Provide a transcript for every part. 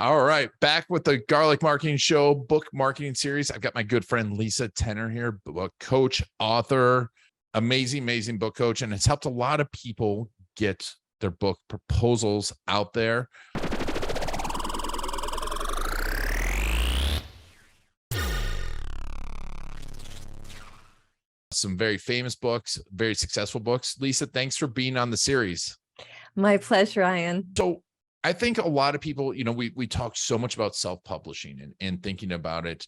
All right, back with the Garlic Marketing Show book marketing series. I've got my good friend Lisa Tenner here, book coach, author, amazing book coach, and it's helped a lot of people get their book proposals out there. Some very famous books, very successful books. Lisa, thanks for being on the series. My pleasure, Ian. So I think a lot of people, we talk so much about self-publishing and thinking about it,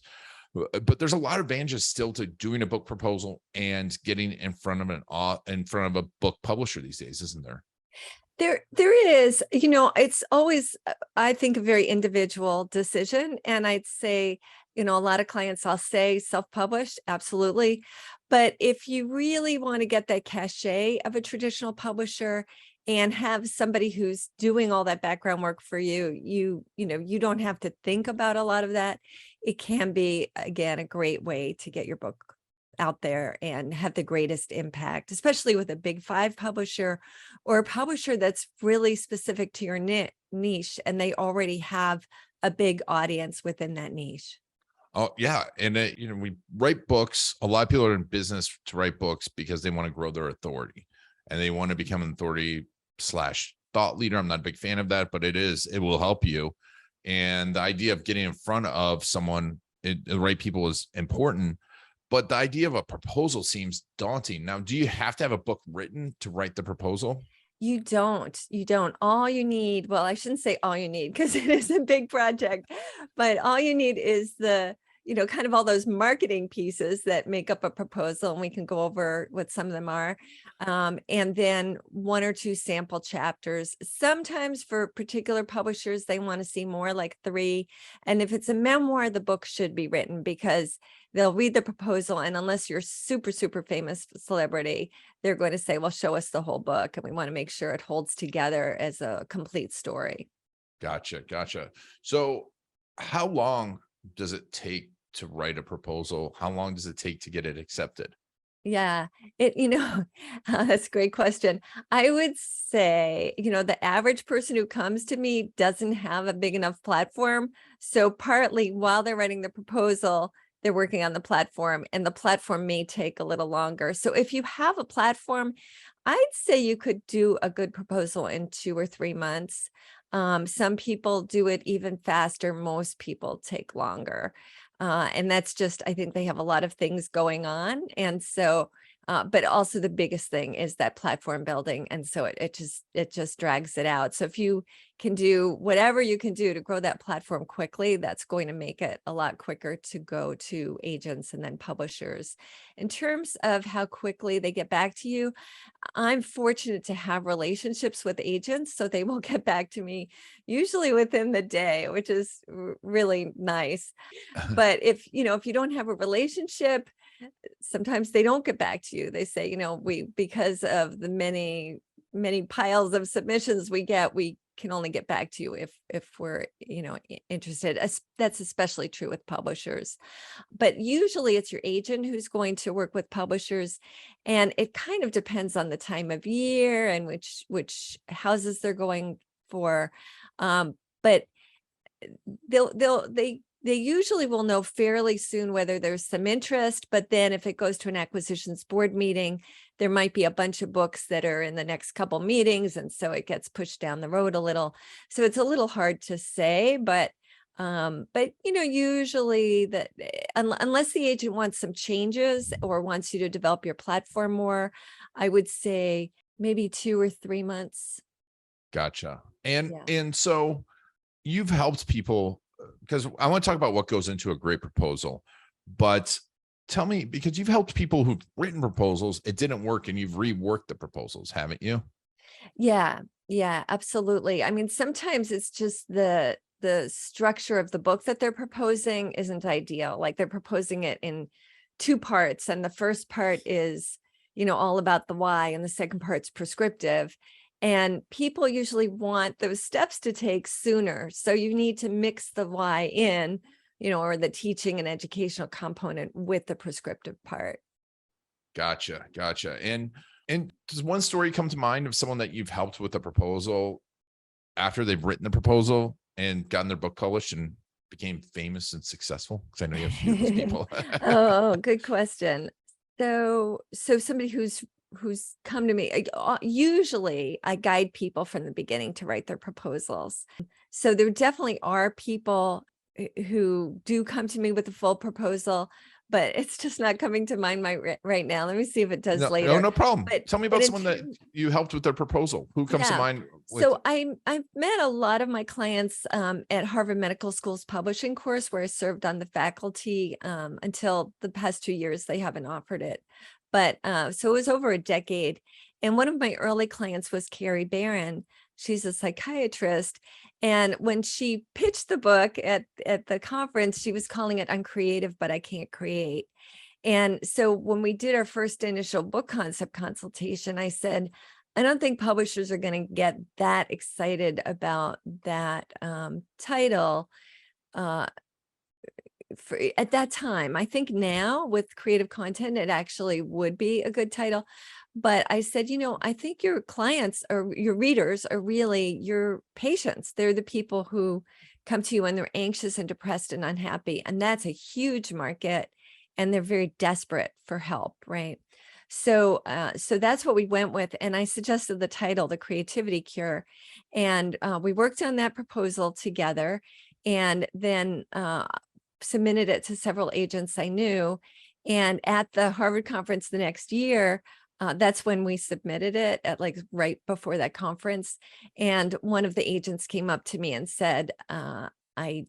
but there's a lot of advantages still to doing a book proposal and getting in front of a book publisher these days, isn't there? There is, it's always, I think, a very individual decision. And I'd say, a lot of clients, I'll say self-published, absolutely. But if you really want to get that cachet of a traditional publisher and have somebody who's doing all that background work for you, you don't have to think about a lot of that. It can be, again, a great way to get your book out there and have the greatest impact, especially with a big 5 publisher or a publisher that's really specific to your niche and they already have a big audience within that niche. Oh yeah. And we write books. A lot of people are in business to write books because they want to grow their authority and they want to become an authority / thought leader. I'm not a big fan of that, but it will help you. And the idea of getting in front of someone, the right people, is important. But the idea of a proposal seems daunting. Now, do you have to have a book written to write the proposal? You don't. All you need, well, I shouldn't say all you need because it is a big project, but all you need is the, kind of all those marketing pieces that make up a proposal. And we can go over what some of them are. And then 1 or 2 sample chapters. Sometimes for particular publishers, they want to see more, like 3. And if it's a memoir, the book should be written because they'll read the proposal. And unless you're super famous celebrity, they're going to say, well, show us the whole book. And we want to make sure it holds together as a complete story. Gotcha. So how long does it take to write a proposal? How long does it take to get it accepted? Yeah, that's a great question. I would say, the average person who comes to me doesn't have a big enough platform. So partly while they're writing the proposal, they're working on the platform and the platform may take a little longer. So if you have a platform, I'd say you could do a good proposal in 2 or 3 months. Some people do it even faster. Most people take longer. And that's just, I think they have a lot of things going on. And so, but also the biggest thing is that platform building. And so it just drags it out. So if you can do whatever you can do to grow that platform quickly, that's going to make it a lot quicker to go to agents and then publishers. In terms of how quickly they get back to you, I'm fortunate to have relationships with agents, so they will get back to me usually within the day, which is really nice. But if you don't have a relationship, sometimes they don't get back to you. They say, because of the many piles of submissions we get, we can only get back to you if we're, interested. That's especially true with publishers. But usually it's your agent who's going to work with publishers. And it kind of depends on the time of year and which houses they're going for. But they usually will know fairly soon whether there's some interest, but then if it goes to an acquisitions board meeting, there might be a bunch of books that are in the next couple meetings. And so it gets pushed down the road a little. So it's a little hard to say, but usually that unless the agent wants some changes or wants you to develop your platform more, I would say maybe 2 or 3 months. Gotcha. And so you've helped people, because I want to talk about what goes into a great proposal, but tell me, because you've helped people who've written proposals, it didn't work, and you've reworked the proposals, haven't you? Yeah, absolutely. I mean, sometimes it's just the structure of the book that they're proposing isn't ideal. Like they're proposing it in 2 parts, and the first part is, all about the why, and the second part's prescriptive. And people usually want those steps to take sooner. So you need to mix the why in, or the teaching and educational component with the prescriptive part. Gotcha. And does one story come to mind of someone that you've helped with a proposal after they've written the proposal and gotten their book published and became famous and successful? Because I know you have a few of those people. Oh, good question. So somebody who's come to me, usually I guide people from the beginning to write their proposals. So there definitely are people who do come to me with a full proposal, but it's just not coming to mind right now. Let me see if it does No, later. no problem. But Tell me but about in someone that terms, you helped with their proposal. Who comes to yeah. mind with? So I've met a lot of my clients at Harvard Medical School's publishing course, where I served on the faculty until the past 2 years. They haven't offered it, but so it was over a decade. And one of my early clients was Carrie Barron. She's a psychiatrist, and when she pitched the book at the conference, she was calling it "I'm creative, but I can't create." And so when we did our first initial book concept consultation, I said, I don't think publishers are going to get that excited about that title at that time. I think now with creative content, it actually would be a good title. But I said, I think your clients or your readers are really your patients. They're the people who come to you when they're anxious and depressed and unhappy. And that's a huge market. And they're very desperate for help, right? So that's what we went with. And I suggested the title, The Creativity Cure. And we worked on that proposal together. And then submitted it to several agents I knew. And at the Harvard conference the next year, that's when we submitted it, at like right before that conference. And one of the agents came up to me and said, I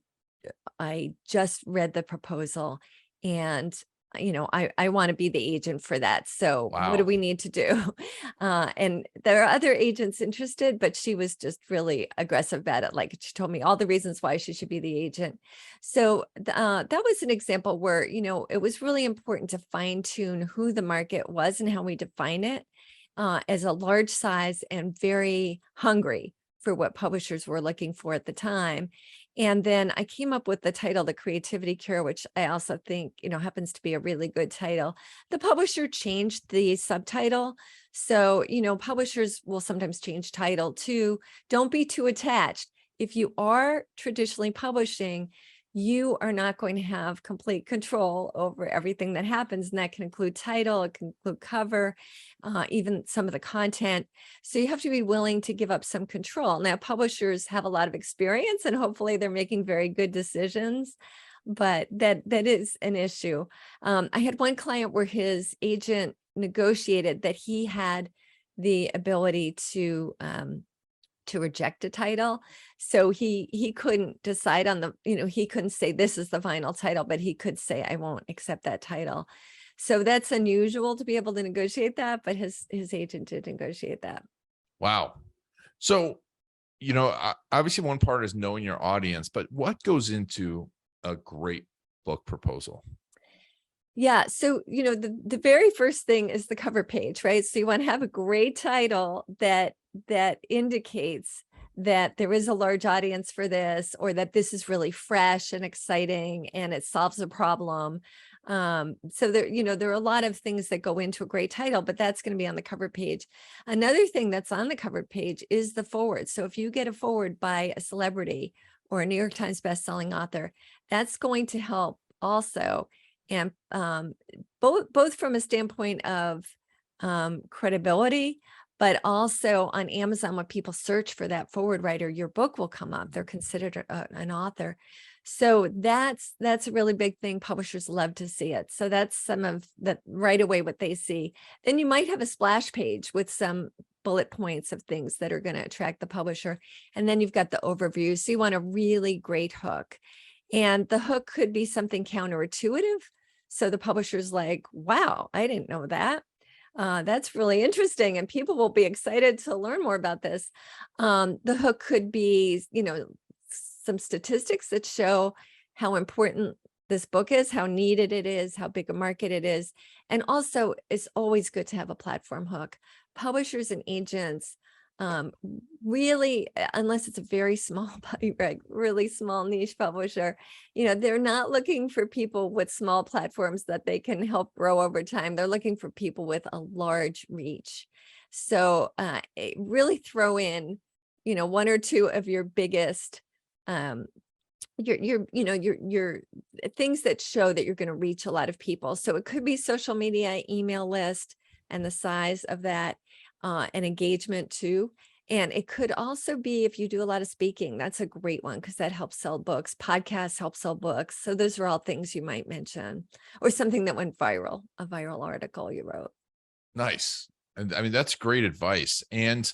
just read the proposal, and I want to be the agent for that. So what do Wow. we need to do? And there are other agents interested, but she was just really aggressive about it. Like, she told me all the reasons why she should be the agent. So that was an example where, it was really important to fine tune who the market was and how we define it as a large size and very hungry for what publishers were looking for at the time. And then I came up with the title, The Creativity Cure, which I also think, happens to be a really good title. The publisher changed the subtitle. So, publishers will sometimes change title too. Don't be too attached. If you are traditionally publishing, you are not going to have complete control over everything that happens. And that can include title, it can include cover, even some of the content. So you have to be willing to give up some control. Now, publishers have a lot of experience and hopefully they're making very good decisions, but that is an issue. I had one client where his agent negotiated that he had the ability to reject a title. So he couldn't decide on he couldn't say this is the final title, but he could say, I won't accept that title. So that's unusual to be able to negotiate that, but his agent did negotiate that. Wow. So, obviously one part is knowing your audience, but what goes into a great book proposal? Yeah. So, the very first thing is the cover page, right? So you want to have a great title that indicates that there is a large audience for this, or that this is really fresh and exciting and it solves a problem. So there are a lot of things that go into a great title, but that's going to be on the cover page. Another thing that's on the cover page is the forward. So if you get a forward by a celebrity or a New York Times bestselling author, that's going to help also. And both from a standpoint of credibility, but also on Amazon, when people search for that forward writer, your book will come up. They're considered an author. So that's a really big thing. Publishers love to see it. So that's some of that right away what they see. Then you might have a splash page with some bullet points of things that are going to attract the publisher. And then you've got the overview. So you want a really great hook. And the hook could be something counterintuitive. So the publisher's like, wow, I didn't know that. That's really interesting. And people will be excited to learn more about this. The hook could be, some statistics that show how important this book is, how needed it is, how big a market it is. And also, it's always good to have a platform hook. Publishers and agents really, unless it's a very small, really small niche publisher, they're not looking for people with small platforms that they can help grow over time. They're looking for people with a large reach. So really throw in, one or two of your biggest your things that show that you're going to reach a lot of people. So it could be social media, email list, and the size of that, and engagement too. And it could also be if you do a lot of speaking, that's a great one because that helps sell books. Podcasts help sell books. So those are all things you might mention, or something that went viral, a viral article you wrote. Nice. And I mean, that's great advice. And,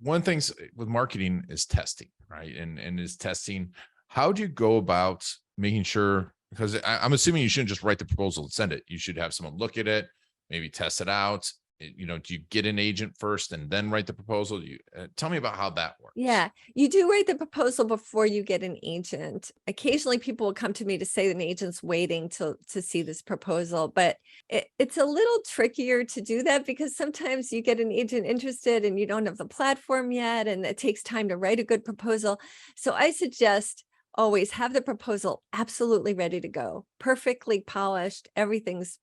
one thing with marketing is testing, right? And is testing, how do you go about making sure, because I'm assuming you shouldn't just write the proposal and send it. You should have someone look at it, maybe test it out. Do you get an agent first and then write the proposal? Tell me about how that works. Yeah, you do write the proposal before you get an agent. Occasionally people will come to me to say an agent's waiting to see this proposal, but it's a little trickier to do that because sometimes you get an agent interested and you don't have the platform yet, and it takes time to write a good proposal. So I suggest always have the proposal absolutely ready to go, perfectly polished, everything's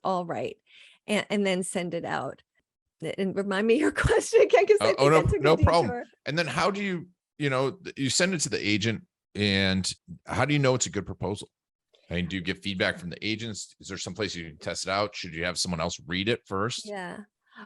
all right, and then send it out. And remind me your question again, because I think no, I took no a problem. detour. And then how do you send it to the agent, and how do you know it's a good proposal? I mean, do you get feedback from the agents? Is there some place you can test it out? Should you have someone else read it first? Yeah.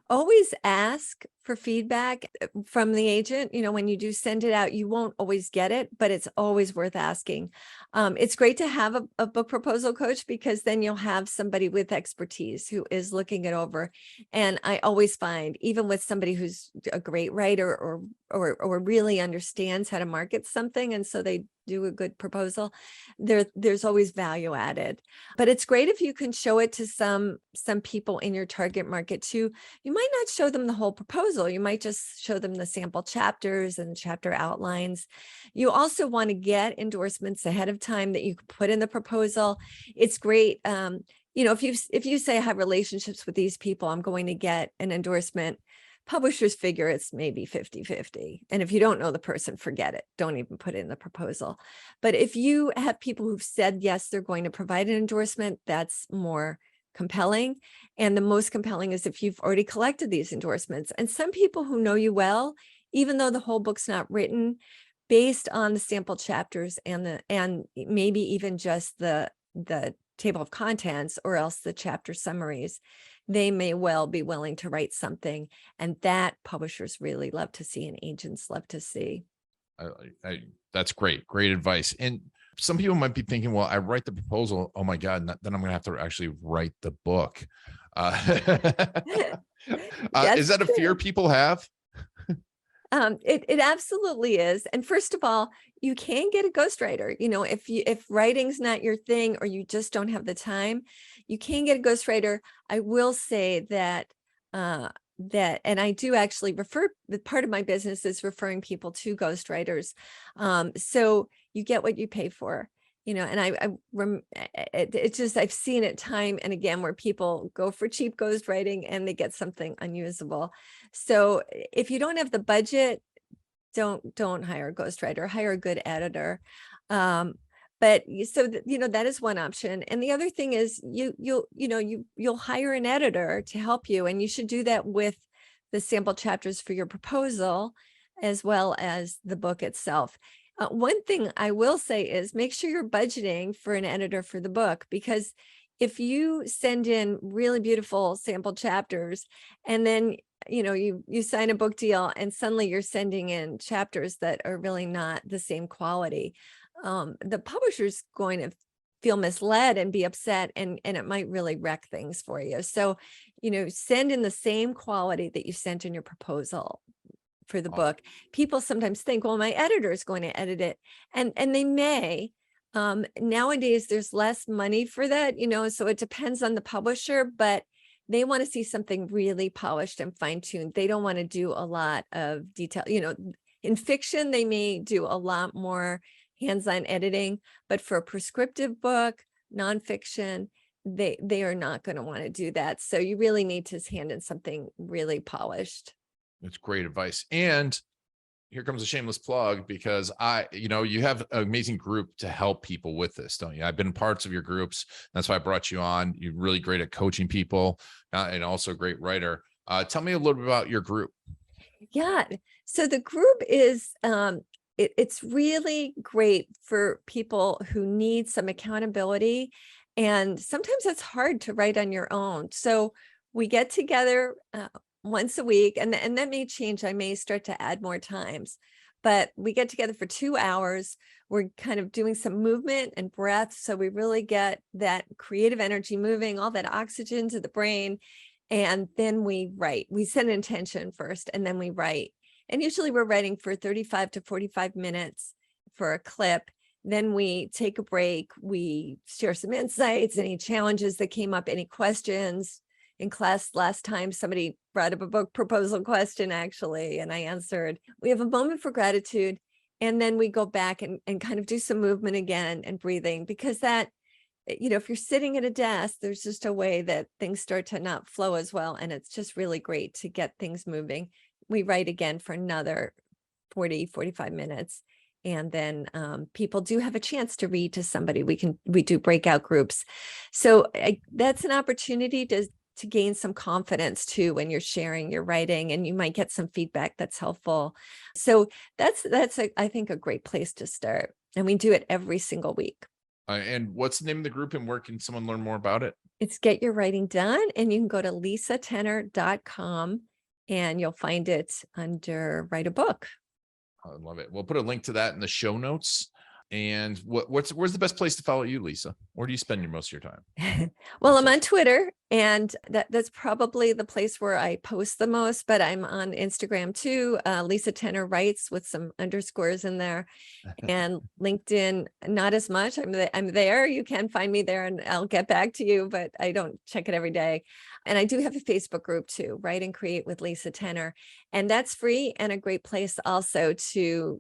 Always ask for feedback from the agent. When you do send it out, you won't always get it, but it's always worth asking. It's great to have a book proposal coach because then you'll have somebody with expertise who is looking it over. And I always find, even with somebody who's a great writer or really understands how to market something, and so they do a good proposal, there's always value added. But it's great if you can show it to some people in your target market too. You might not show them the whole proposal. You might just show them the sample chapters and chapter outlines. You also want to get endorsements ahead of time that you can put in the proposal. It's great. If you say I have relationships with these people, I'm going to get an endorsement. Publishers figure it's maybe 50-50. And if you don't know the person, forget it. Don't even put it in the proposal. But if you have people who've said, yes, they're going to provide an endorsement, that's more compelling. And the most compelling is if you've already collected these endorsements. And some people who know you well, even though the whole book's not written, based on the sample chapters and maybe even just the table of contents, or else the chapter summaries, they may well be willing to write something. And that publishers really love to see and agents love to see. That's great. Great advice. And some people might be thinking, well, I write the proposal. Oh my God, then I'm going to have to actually write the book. Is that a fear people have? It absolutely is. And first of all, you can get a ghostwriter. If writing's not your thing, or you just don't have the time, you can get a ghostwriter. I will say that, and I do actually part of my business is referring people to ghostwriters. So you get what you pay for. And it's just, I've seen it time and again where people go for cheap ghostwriting and they get something unusable. So if you don't have the budget, don't hire a ghostwriter, hire a good editor. But so that is one option. And the other thing is you'll hire an editor to help you, and you should do that with the sample chapters for your proposal as well as the book itself. One thing I will say is make sure you're budgeting for an editor for the book, because if you send in really beautiful sample chapters and then you sign a book deal and suddenly you're sending in chapters that are really not the same quality, the publisher's going to feel misled and be upset, and it might really wreck things for you. So send in the same quality that you sent in your proposal for the book. People sometimes think, well, my editor is going to edit it, and they may. Nowadays there's less money for that, so it depends on the publisher, but they want to see something really polished and fine-tuned. They don't want to do a lot of detail. In fiction, they may do a lot more hands-on editing, but for a prescriptive book, nonfiction, they are not going to want to do that. So you really need to hand in something really polished. That's great advice. And here comes a shameless plug, because you have an amazing group to help people with this, don't you? I've been parts of your groups. That's why I brought you on. You're really great at coaching people, and also a great writer. Tell me a little bit about your group. Yeah. So the group is it's really great for people who need some accountability. And sometimes it's hard to write on your own. So we get together once a week, and that may change. I may start to add more times, but we get together for 2 hours. We're kind of doing some movement and breath. So we really get that creative energy moving, all that oxygen to the brain. And then we write. We set an intention first, and then we write. And usually we're writing for 35 to 45 minutes for a clip. Then we take a break. We share some insights, any challenges that came up, any questions. In class last time, somebody brought up a book proposal question, actually, and I answered. We have a moment for gratitude. And then we go back and kind of do some movement again and breathing, because that, if you're sitting at a desk, there's just a way that things start to not flow as well. And it's just really great to get things moving. We write again for another 40, 45 minutes. And then people do have a chance to read to somebody. We do breakout groups. So that's an opportunity to gain some confidence too when you're sharing your writing, and you might get some feedback that's helpful. So that's I think a great place to start. And we do it every single week. And what's the name of the group, and where can someone learn more about it? It's Get Your Writing Done, and you can go to lisatenner.com and you'll find it under Write a Book. I love it. We'll put a link to that in the show notes. And where's the best place to follow you, Lisa? Where do you spend most of your time? Well, I'm on Twitter, and that's probably the place where I post the most, but I'm on Instagram too. Lisa Tenner Writes with some underscores in there, and LinkedIn, not as much. I'm there. You can find me there, and I'll get back to you, but I don't check it every day. And I do have a Facebook group too, Write and Create with Lisa Tenner. And that's free and a great place also to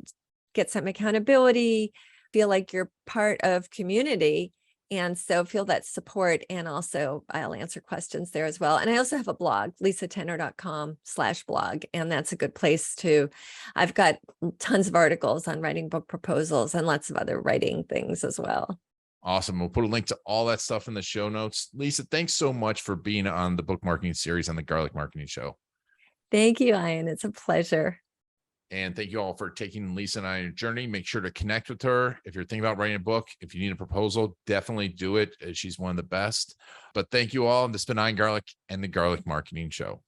get some accountability, feel like you're part of community. And so feel that support. And also I'll answer questions there as well. And I also have a blog, lisatenner.com/blog. And that's a good place to, I've got tons of articles on writing book proposals and lots of other writing things as well. Awesome. We'll put a link to all that stuff in the show notes. Lisa, thanks so much for being on the book marketing series on the Garlic Marketing Show. Thank you, Ian. It's a pleasure. And thank you all for taking Lisa and I on a journey. Make sure to connect with her. If you're thinking about writing a book, if you need a proposal, definitely do it. She's one of the best. But thank you all. And this has been Ian Garlic and the Garlic Marketing Show.